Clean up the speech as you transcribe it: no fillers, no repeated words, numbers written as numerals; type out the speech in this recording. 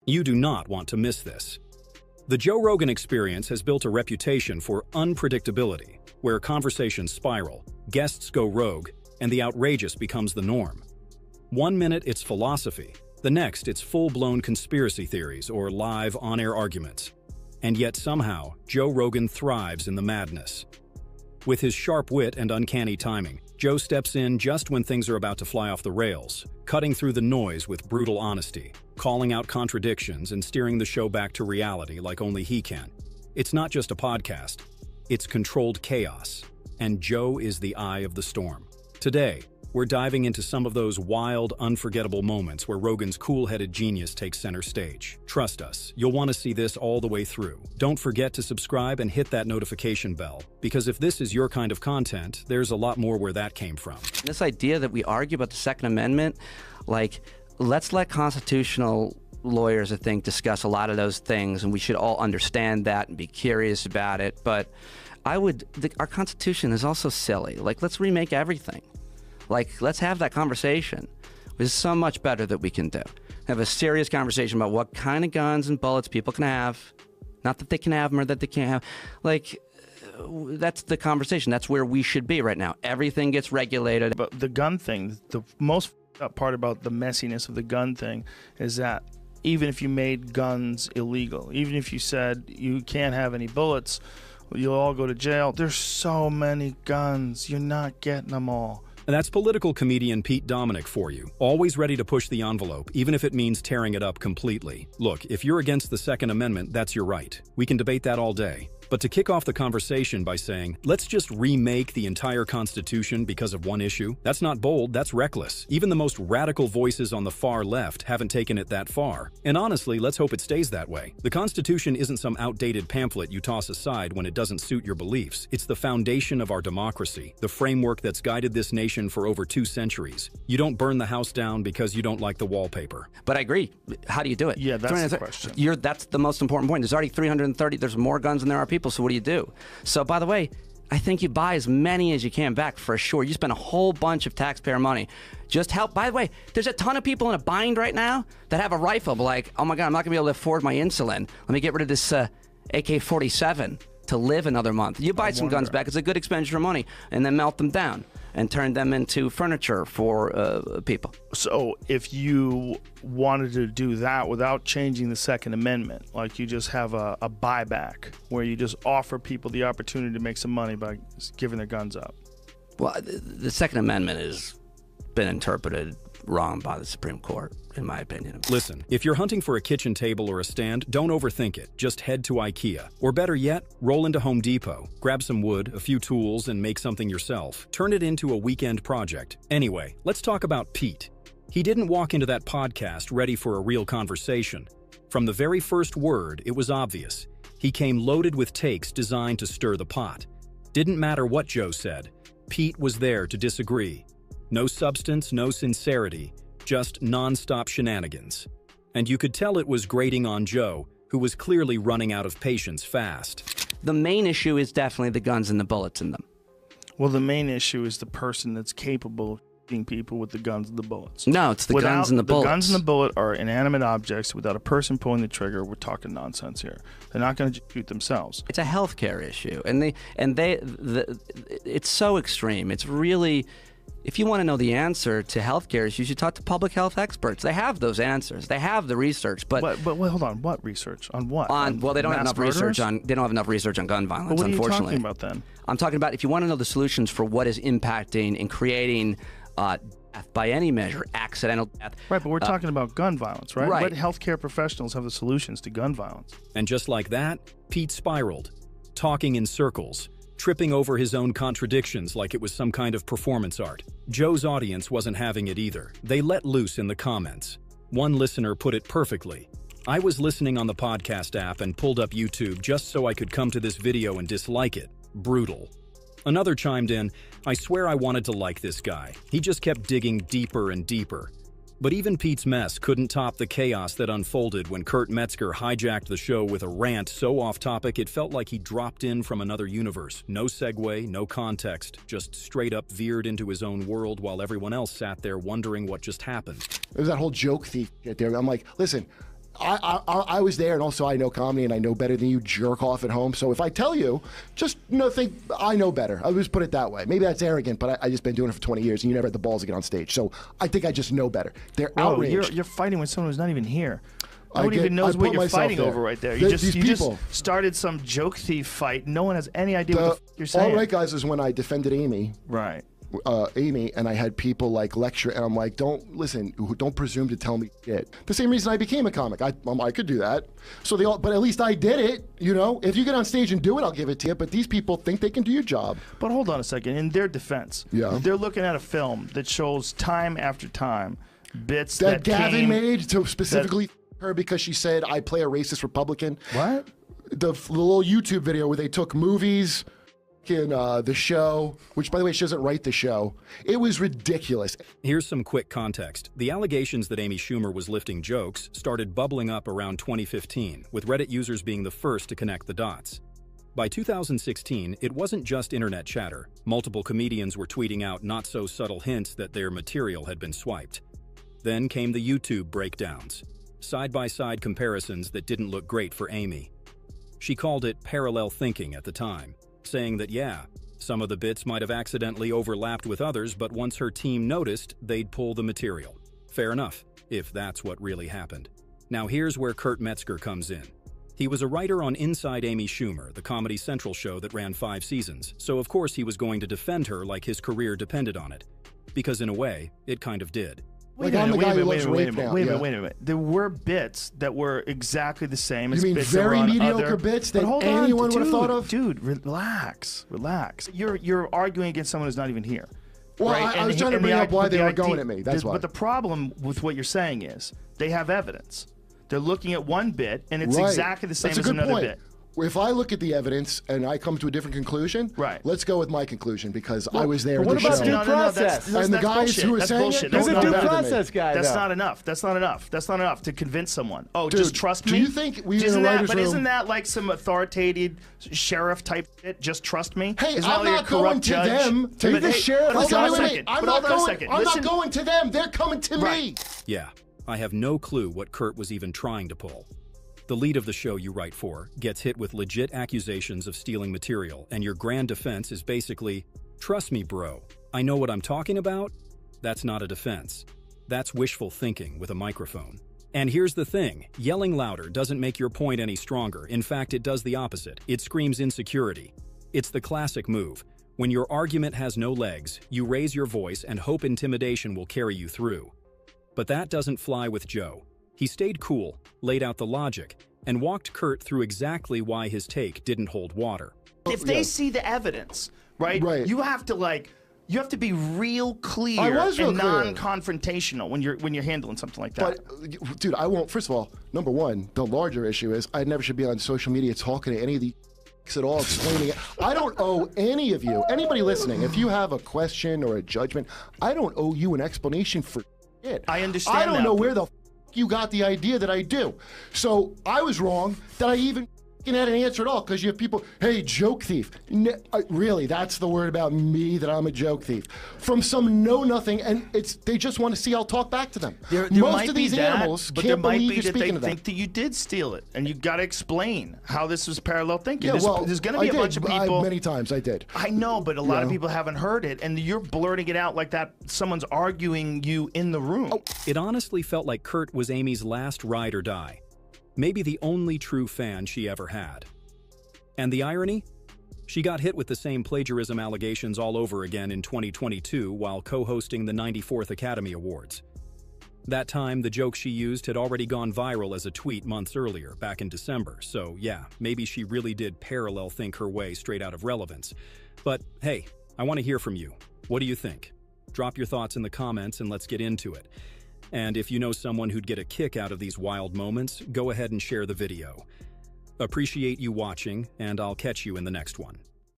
You do not want to miss this. The Joe Rogan Experience has built a reputation for unpredictability, where conversations spiral, guests go rogue, and the outrageous becomes the norm. 1 minute it's philosophy, the next it's full-blown conspiracy theories or live on-air arguments. And yet somehow, Joe Rogan thrives in the madness. With his sharp wit and uncanny timing, Joe steps in just when things are about to fly off the rails, cutting through the noise with brutal honesty, calling out contradictions and steering the show back to reality like only he can. It's not just a podcast, it's controlled chaos, and Joe is the eye of the storm. Today, we're diving into some of those wild, unforgettable moments where Rogan's cool-headed genius takes center stage. Trust us, you'll want to see this all the way through. Don't forget to subscribe and hit that notification bell, because if this is your kind of content, there's a lot more where that came from. This idea that we argue about the Second Amendment, like, let's let constitutional lawyers, I think, discuss a lot of those things, and we should all understand that and be curious about it. But our Constitution is also silly. Like, let's remake everything. Like, let's have that conversation. There's so much better that we can do. Have a serious conversation about what kind of guns and bullets people can have. Not that they can have them or that they can't have. Like, that's the conversation. That's where we should be right now. Everything gets regulated. But the gun thing, the most up part about the messiness of the gun thing is that even if you made guns illegal, even if you said you can't have any bullets, you'll all go to jail. There's so many guns. You're not getting them all. And that's political comedian Pete Dominick for you, always ready to push the envelope, even if it means tearing it up completely. Look, if you're against the Second Amendment, that's your right. We can debate that all day. But to kick off the conversation by saying, let's just remake the entire Constitution because of one issue, that's not bold, that's reckless. Even the most radical voices on the far left haven't taken it that far. And honestly, let's hope it stays that way. The Constitution isn't some outdated pamphlet you toss aside when it doesn't suit your beliefs. It's the foundation of our democracy, the framework that's guided this nation for over 2 centuries. You don't burn the house down because you don't like the wallpaper. But I agree. How do you do it? Yeah, that's the question. That's the most important point. There's already 330, there's more guns than there are people. So what do you do? So by the way, I think you buy as many as you can back for sure. You spend a whole bunch of taxpayer money. Just help. By the way, there's a ton of people in a bind right now that have a rifle, but like, oh my God, I'm not gonna be able to afford my insulin. Let me get rid of this AK-47 to live another month. You buy some guns back, it's a good expenditure of money, and then melt them down and turn them into furniture for people. So if you wanted to do that without changing the Second Amendment, like you just have a buyback where you just offer people the opportunity to make some money by giving their guns up. Well, the Second Amendment has been interpreted wrong by the Supreme Court, in my opinion. Listen, if you're hunting for a kitchen table or a stand, don't overthink it. Just head to IKEA. Or better yet, roll into Home Depot. Grab some wood, a few tools, and make something yourself. Turn it into a weekend project. Anyway, let's talk about Pete. He didn't walk into that podcast ready for a real conversation. From the very first word, it was obvious. He came loaded with takes designed to stir the pot. Didn't matter what Joe said. Pete was there to disagree. No substance, no sincerity, just non-stop shenanigans. And you could tell it was grating on Joe, who was clearly running out of patience fast. The main issue is definitely the guns and the bullets in them. Well, the main issue is the person that's capable of shooting people with the guns and the bullets. No, it's the guns and the bullets. The guns and the bullet are inanimate objects. Without a person pulling the trigger, we're talking nonsense here. They're not going to shoot themselves. It's a healthcare issue, and it's so extreme. It's really, if you want to know the answer to healthcare issues, you should talk to public health experts. They have those answers. They have the research. But wait, hold on. What research? On what? Well, they don't have enough research on. They don't have enough research on gun violence. Well, what are you unfortunately. talking about then? I'm talking about if you want to know the solutions for what is impacting and creating death by any measure, accidental death. Right, but we're talking about gun violence, right? Right. What healthcare professionals have the solutions to gun violence? And just like that, Pete spiraled, talking in circles, tripping over his own contradictions like it was some kind of performance art. Joe's audience wasn't having it either. They let loose in the comments. One listener put it perfectly. I was listening on the podcast app and pulled up YouTube just so I could come to this video and dislike it. Brutal. Another chimed in, I swear I wanted to like this guy. He just kept digging deeper and deeper. But even Pete's mess couldn't top the chaos that unfolded when Kurt Metzger hijacked the show with a rant so off-topic it felt like he dropped in from another universe. No segue, no context, just straight up veered into his own world while everyone else sat there wondering what just happened. There's that whole joke thief shit there. I'm like, listen, I was there, and also I know comedy, and I know better than you jerk off at home. So if I tell you, just think I know better. I'll just put it that way. Maybe that's arrogant, but I just been doing it for 20 years, and you never had the balls to get on stage. So I think I just know better. They're outraged. You're fighting with someone who's not even here. No one even knows what you're fighting over right there. You just started some joke thief fight. No one has any idea what the you're saying. All Right Guys is when I defended Amy. Right. Amy, and I had people like lecture, and I'm like, don't presume to tell me shit. The same reason I became a comic. I could do that. So but at least I did it. You know, if you get on stage and do it, I'll give it to you. But these people think they can do your job. But hold on a second. In their defense, they're looking at a film that shows time after time bits that Gavin made to specifically her because she said I play a racist Republican. What? The little YouTube video where they took movies. In the show, which by the way, she doesn't write the show. It was ridiculous. Here's some quick context. The allegations that Amy Schumer was lifting jokes started bubbling up around 2015, with Reddit users being the first to connect the dots. By 2016, it wasn't just internet chatter. Multiple comedians were tweeting out not-so-subtle hints that their material had been swiped. Then came the YouTube breakdowns, side-by-side comparisons that didn't look great for Amy. She called it parallel thinking at the time, saying that, yeah, some of the bits might have accidentally overlapped with others, but once her team noticed, they'd pull the material. Fair enough, if that's what really happened. Now here's where Kurt Metzger comes in. He was a writer on Inside Amy Schumer, the Comedy Central show that ran 5 seasons, so of course he was going to defend her like his career depended on it. Because in a way, it kind of did. Wait a minute. There were bits that were exactly the same as bits that were on mediocre bits that anyone would have thought of? Dude, relax. You're arguing against someone who's not even here. Well, right? I was trying to bring up why they were going at me. That's why. But the problem with what you're saying is they have evidence. They're looking at one bit, and it's exactly the same as another bit. If I look at the evidence and I come to a different conclusion, let's go with my conclusion because I was there. What about due process? And the guys who are saying it, there's a due process guy. That's not enough. That's not enough to convince someone. Oh, just trust me. Do you think we in the writers' room? Isn't that like some authoritative sheriff type shit? Just trust me. Hey, I'm not going to them. Take the sheriff. I'm not going to them. They're coming to me. Yeah, I have no clue what Kurt was even trying to pull. The lead of the show you write for gets hit with legit accusations of stealing material, and your grand defense is basically, trust me, bro, I know what I'm talking about? That's not a defense. That's wishful thinking with a microphone. And here's the thing, yelling louder doesn't make your point any stronger. In fact, it does the opposite. It screams insecurity. It's the classic move. When your argument has no legs, you raise your voice and hope intimidation will carry you through. But that doesn't fly with Joe. He stayed cool, laid out the logic, and walked Kurt through exactly why his take didn't hold water. If they see the evidence, right? You have to be real clear and non-confrontational when you're handling something like that. But dude, I won't. First of all, number one, the larger issue is I never should be on social media talking to any of these at all, explaining it. I don't owe any of you, anybody listening, if you have a question or a judgment, I don't owe you an explanation for it. I understand. I don't know where the you got the idea that I do. So I was wrong that I even had an answer at all because you have people, hey, joke thief. Really, that's the word about me, that I'm a joke thief. From some know-nothing, and they just want to see I'll talk back to them. Most of these animals can't believe you're speaking to them. They think that you did steal it, and you've got to explain how this was parallel thinking. There's going to be a bunch of people. Many times I did. I know, but a lot of people haven't heard it, and you're blurting it out like that someone's arguing you in the room. It honestly felt like Kurt was Amy's last ride or die. Maybe the only true fan she ever had. And the irony? She got hit with the same plagiarism allegations all over again in 2022 while co-hosting the 94th Academy Awards. That time, the joke she used had already gone viral as a tweet months earlier, back in December, so yeah, maybe she really did parallel think her way straight out of relevance. But hey, I want to hear from you. What do you think? Drop your thoughts in the comments and let's get into it. And if you know someone who'd get a kick out of these wild moments, go ahead and share the video. Appreciate you watching, and I'll catch you in the next one.